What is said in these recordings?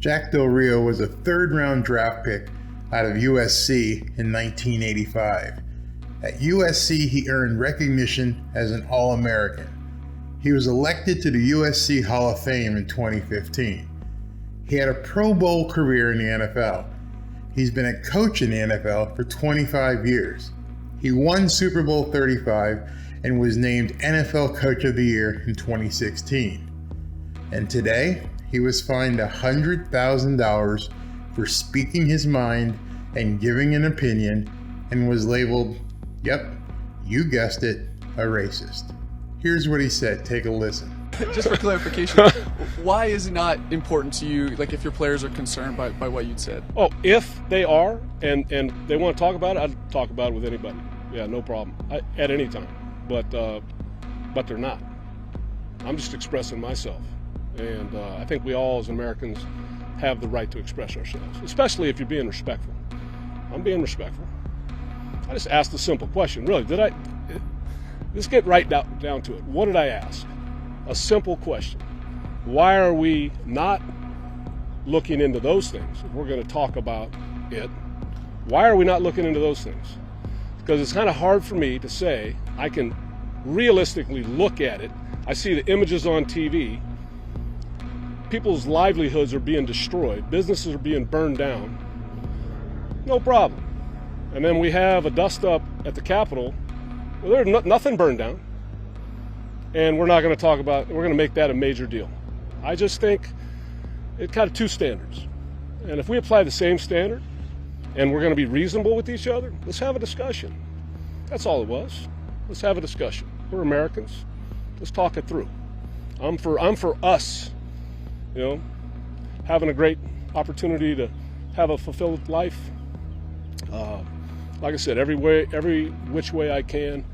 Jack Del Rio was a third-round draft pick out of USC in 1985. At USC, he earned recognition as an All-American. He was elected to the USC Hall of Fame in 2015. He had a Pro Bowl career in the NFL. He's been a coach in the NFL for 25 years. He won Super Bowl 35 and was named NFL Coach of the Year in 2016. And today, he was fined $100,000 for speaking his mind and giving an opinion, and was labeled, yep, you guessed it, a racist. Here's what he said. Take a listen. Just for clarification, why is it not important to you, like if your players are concerned by what you'd said? Oh, if they are and they want to talk about it, I'd talk about it with anybody. Yeah, no problem. At any time. But they're not. I'm just expressing myself. And I think we all as Americans have the right to express ourselves, especially if you're being respectful. I'm being respectful. I just asked a simple question. Really, let's get right down to it. What did I ask? A simple question. Why are we not looking into those things? If we're going to talk about it, why are we not looking into those things? Because it's kind of hard for me to say. I can realistically look at it. I see the images on TV. People's livelihoods are being destroyed. Businesses are being burned down. No problem. And then we have a dust-up at the Capitol. Well, there's nothing burned down. And we're not going to talk about, we're going to make that a major deal. I just think it's kind of two standards. And if we apply the same standard and we're going to be reasonable with each other, let's have a discussion. That's all it was. Let's have a discussion. We're Americans. Let's talk it through. I'm for us, having a great opportunity to have a fulfilled life. Like I said, every which way I can.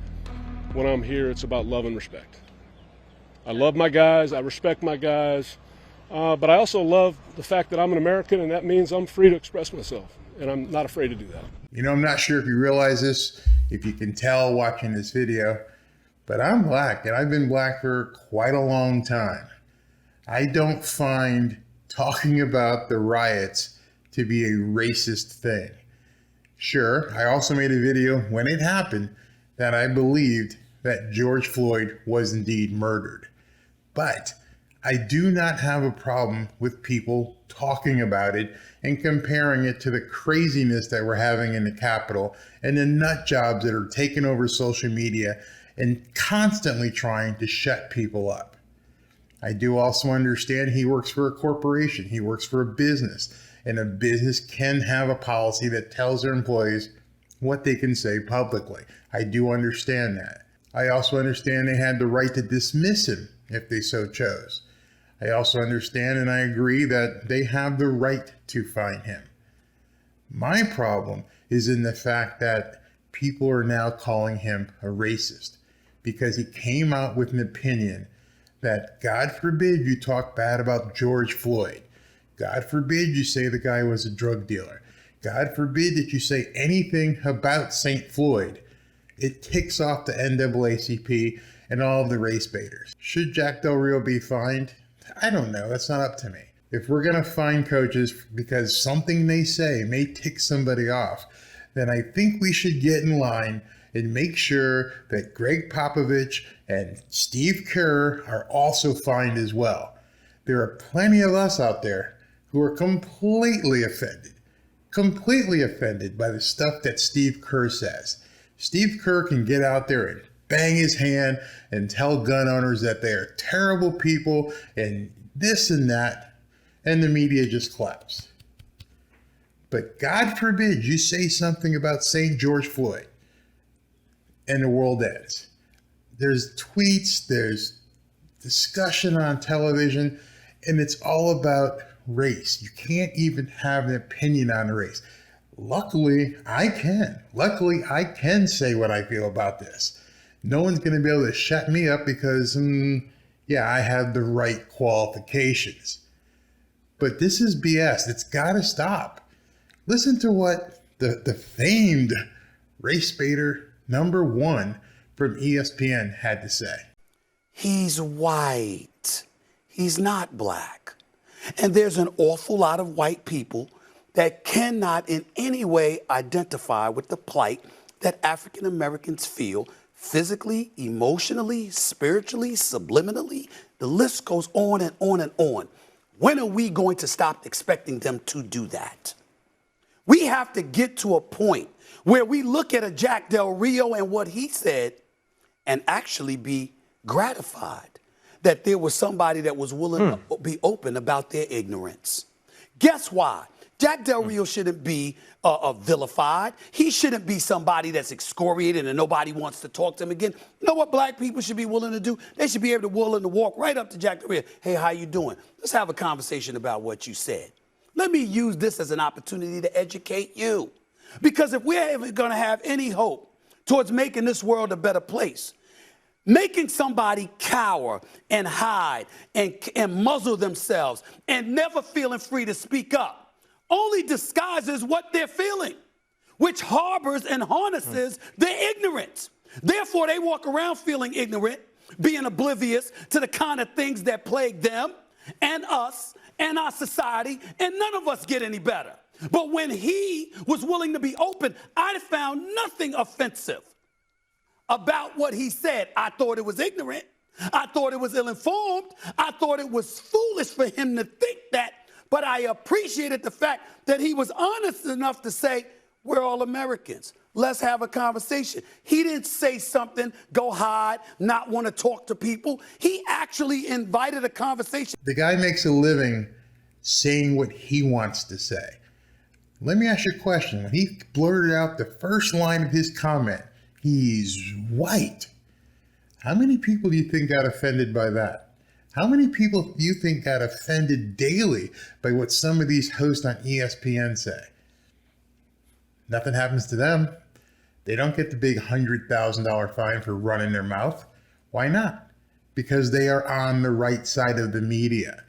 When I'm here, it's about love and respect. I love my guys. I respect my guys. But I also love the fact that I'm an American, and that means I'm free to express myself. And I'm not afraid to do that. I'm not sure if you realize this, if you can tell watching this video, but I'm black, and I've been black for quite a long time. I don't find talking about the riots to be a racist thing. Sure, I also made a video when it happened that I believed that George Floyd was indeed murdered. But I do not have a problem with people talking about it and comparing it to the craziness that we're having in the Capitol and the nut jobs that are taking over social media and constantly trying to shut people up. I do also understand he works for a corporation. He works for a business, and a business can have a policy that tells their employees what they can say publicly. I do understand that. I also understand they had the right to dismiss him if they so chose. I also understand and I agree that they have the right to fine him. My problem is in the fact that people are now calling him a racist because he came out with an opinion that, God forbid you talk bad about George Floyd. God forbid you say the guy was a drug dealer. God forbid that you say anything about St. Floyd. It ticks off the NAACP and all of the race baiters. Should Jack Del Rio be fined? I don't know. That's not up to me. If we're going to fine coaches because something they say may tick somebody off, then I think we should get in line and make sure that Greg Popovich and Steve Kerr are also fined as well. There are plenty of us out there who are completely offended by the stuff that Steve Kerr says. Steve Kerr can get out there and bang his hand and tell gun owners that they are terrible people and this and that, and the media just claps. But God forbid you say something about St. George Floyd and the world ends. There's tweets, there's discussion on television, and it's all about race. You can't even have an opinion on race. Luckily, I can say what I feel about this. No one's going to be able to shut me up because, I have the right qualifications. But this is BS. It's got to stop. Listen to what the famed race baiter #1 from ESPN had to say. He's white. He's not black. And there's an awful lot of white people that cannot in any way identify with the plight that African Americans feel physically, emotionally, spiritually, subliminally. The list goes on and on and on. When are we going to stop expecting them to do that? We have to get to a point where we look at a Jack Del Rio and what he said and actually be gratified that there was somebody that was willing to be open about their ignorance. Guess why? Jack Del Rio shouldn't be vilified. He shouldn't be somebody that's excoriated and nobody wants to talk to him again. You know what black people should be willing to do? They should be able to walk right up to Jack Del Rio. Hey, how you doing? Let's have a conversation about what you said. Let me use this as an opportunity to educate you. Because if we're ever going to have any hope towards making this world a better place, making somebody cower and hide and muzzle themselves and never feeling free to speak up only disguises what they're feeling, which harbors and harnesses their ignorance. Therefore, they walk around feeling ignorant, being oblivious to the kind of things that plague them and us and our society, and none of us get any better. But when he was willing to be open, I found nothing offensive about what he said. I thought it was ignorant. I thought it was ill-informed. I thought it was foolish for him to think that. But I appreciated the fact that he was honest enough to say, we're all Americans. Let's have a conversation. He didn't say something, go hide, not want to talk to people. He actually invited a conversation. The guy makes a living saying what he wants to say. Let me ask you a question. When he blurted out the first line of his comment, he's white. How many people do you think got offended by that? How many people do you think got offended daily by what some of these hosts on ESPN say? Nothing happens to them. They don't get the big $100,000 fine for running their mouth. Why not? Because they are on the right side of the media.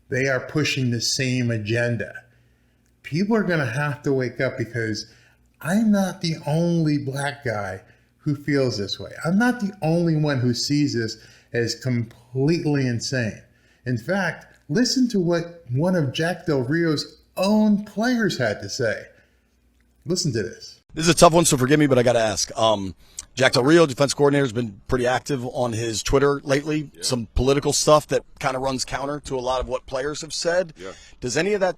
They are pushing the same agenda. People are going to have to wake up, because I'm not the only black guy who feels this way. I'm not the only one who sees this as completely insane. In fact, listen to what one of Jack Del Rio's own players had to say. Listen to this. This is a tough one, so forgive me, but I got to ask. Jack Del Rio, defense coordinator, has been pretty active on his Twitter lately. Yeah. Some political stuff that kind of runs counter to a lot of what players have said. Yeah. Does any of that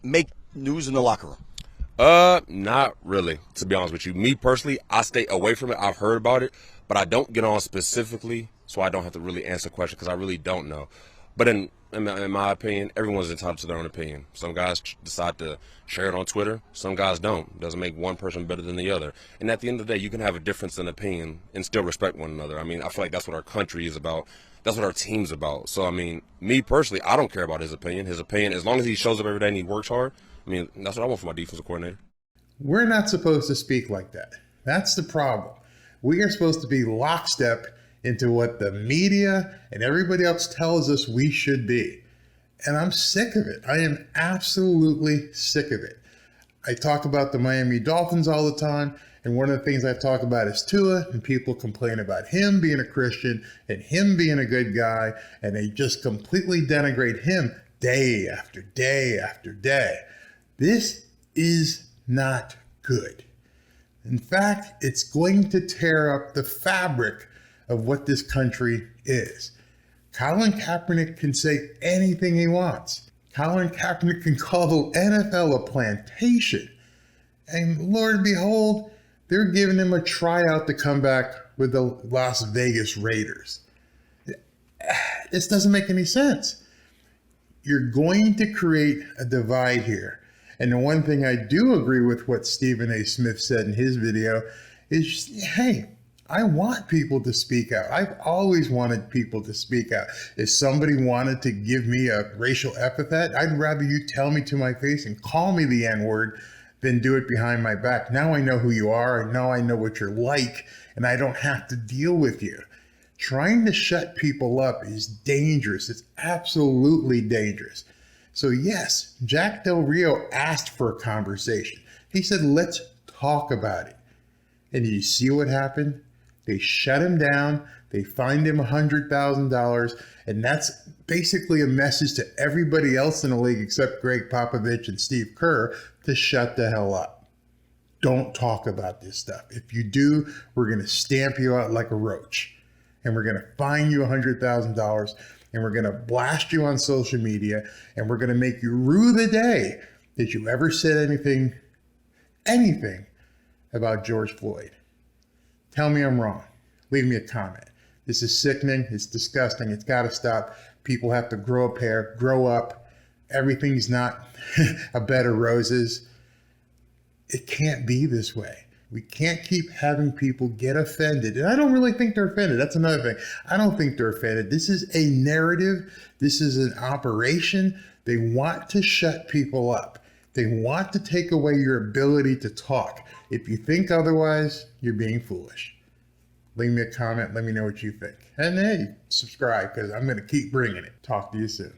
make news in the locker room? Not really, to be honest with you. Me personally, I stay away from it. I've heard about it, but I don't get on specifically, so I don't have to really answer the question because I really don't know. But in my opinion, everyone's entitled to their own opinion. Some guys decide to share it on Twitter. Some guys don't. It doesn't make one person better than the other. And at the end of the day, you can have a difference in opinion and still respect one another. I mean, I feel like that's what our country is about. That's what our team's about. So, I mean, me personally, I don't care about his opinion. His opinion, as long as he shows up every day and he works hard, I mean, that's what I want for my defensive coordinator. We're not supposed to speak like that. That's the problem. We are supposed to be lockstep into what the media and everybody else tells us we should be. And I'm sick of it. I am absolutely sick of it. I talk about the Miami Dolphins all the time, and one of the things I talk about is Tua, and people complain about him being a Christian and him being a good guy, and they just completely denigrate him day after day after day. This is not good. In fact, it's going to tear up the fabric of what this country is. Colin Kaepernick can say anything he wants. Colin Kaepernick can call the NFL a plantation. And Lord and behold, they're giving him a tryout to come back with the Las Vegas Raiders. This doesn't make any sense. You're going to create a divide here. And the one thing I do agree with what Stephen A. Smith said in his video is, hey, I want people to speak out. I've always wanted people to speak out. If somebody wanted to give me a racial epithet, I'd rather you tell me to my face and call me the N-word than do it behind my back. Now I know who you are, and now I know what you're like, and I don't have to deal with you. Trying to shut people up is dangerous. It's absolutely dangerous. So yes, Jack Del Rio asked for a conversation. He said, let's talk about it. And you see what happened? They shut him down. They fined him $100,000. And that's basically a message to everybody else in the league except Greg Popovich and Steve Kerr to shut the hell up. Don't talk about this stuff. If you do, we're going to stamp you out like a roach. And we're going to fine you $100,000. And we're going to blast you on social media. And we're going to make you rue the day that you ever said anything about George Floyd. Tell me I'm wrong. Leave me a comment. This is sickening. It's disgusting. It's got to stop. People have to grow a pair, grow up. Everything's not a bed of roses. It can't be this way. We can't keep having people get offended. And I don't really think they're offended. That's another thing. I don't think they're offended. This is a narrative. This is an operation. They want to shut people up. They want to take away your ability to talk. If you think otherwise, you're being foolish. Leave me a comment. Let me know what you think. And hey, subscribe because I'm going to keep bringing it. Talk to you soon.